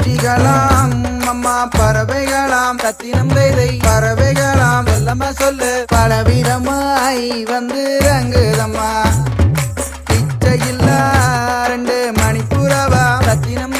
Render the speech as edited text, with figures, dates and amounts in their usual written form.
பூச்சிகளாம் அம்மா பறவைகளாம் சத்தினம் தைதை பறவைகளாம் சொல்லம்மா சொல்லு பலவிதமாய் வந்து ரங்குதம்மா பிச்சையில்லா 2 மணிப்புறவா சத்தினம்